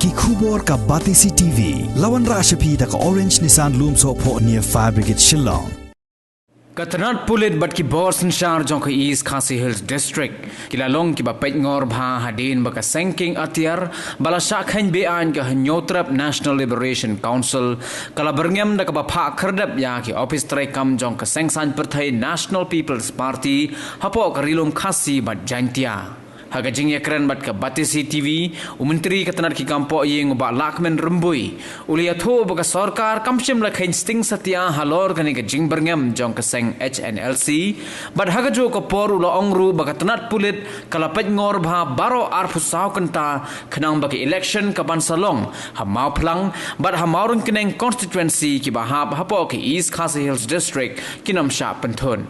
ki khubor ka Batisi TV lawan ra ashapi ta ka Orange Nissan Lumso pho near Fire Brigade Shillong. Katranat Pulit bat ki Borsen Shah jong ka East Khasi Hills District kilalong ki ba Peitngor bha hadin ba ka senking atiar bala shakhain be an ka hanyotrap National Liberation Council kala berngem da ka ba pha khardap ya ki office trai kam jong ka sengsan perthai National People's Party hapo ka rilum khasi bat jantia haga jing yakran bat ka Batisi TV umentri katnar ki kampo yeng ba lakmen rumbui ulia tho ba ka sarkar kamshim la khain sting satya halor kani ka jing berngem jong ka seng HNLC bat haga jo ka por ulo ongru ba ka tanat Pulit kala Peitngor bha baro ar phusau kanta khnang ba ki election ka ban salong ha Mawphlang bat ha Mawryngkneng constituency ki ba hapo ki East Khasi Hills District kinam Shah Pynthud.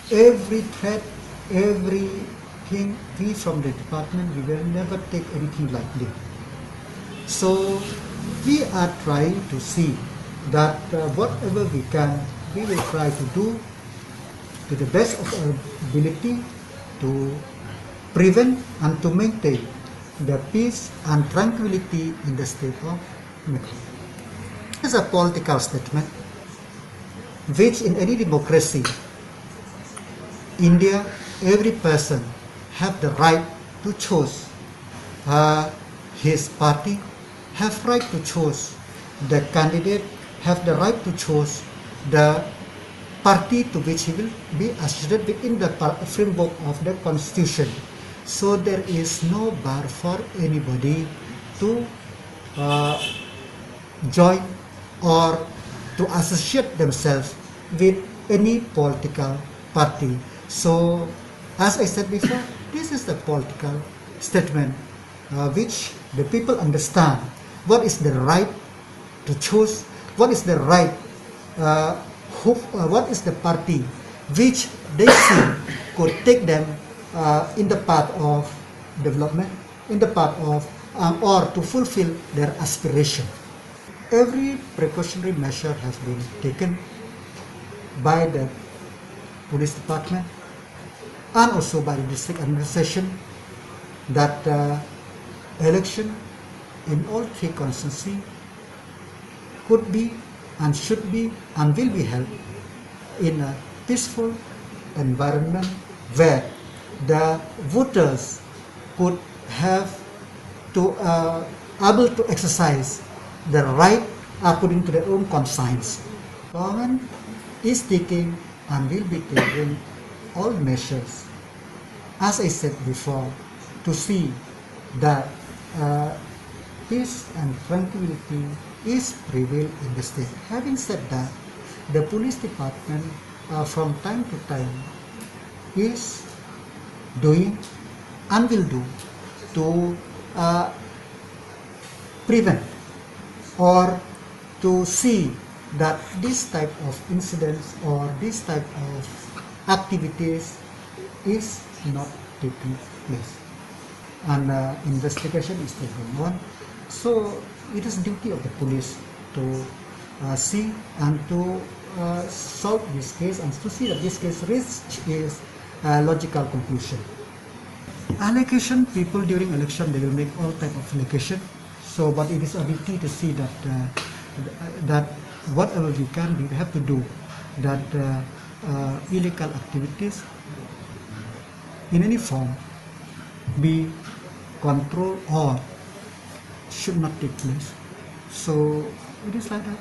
Every threat, everything we from the department, we will never take anything lightly. So we are trying to see that whatever we can, we will try to do to the best of our ability to prevent and to maintain the peace and tranquility in the state of Mawphlang. This is a political statement which in any democracy, India, every person have the right to choose his party, have right to choose the candidate, have the right to choose the party to which he will be associated within the framework of the constitution. So there is no bar for anybody to join or to associate themselves with any political party. So, as I said before, this is the political statement which the people understand what is the right to choose, what is the right, what is the party which they see could take them in the path of development, in the path of or to fulfill their aspiration. Every precautionary measure has been taken by the police department and also by the district administration that election in all three constituencies could be and should be and will be held in a peaceful environment where the voters could have to able to exercise the right according to their own conscience. Government is taking and will be taking all measures, as I said before, to see that peace and tranquility is prevailed in the state. Having said that, the police department from time to time is doing and will do to prevent or to see that this type of incidents or this type of activities is not taking place, and investigation is still going on. So it is duty of the police to see and to solve this case and to see that this case is a logical conclusion. Allocation, people during election, they will make all type of allocation. So, but it is our duty to see that that whatever we can, we have to do that illegal activities in any form be controlled or should not take place. So it is like that.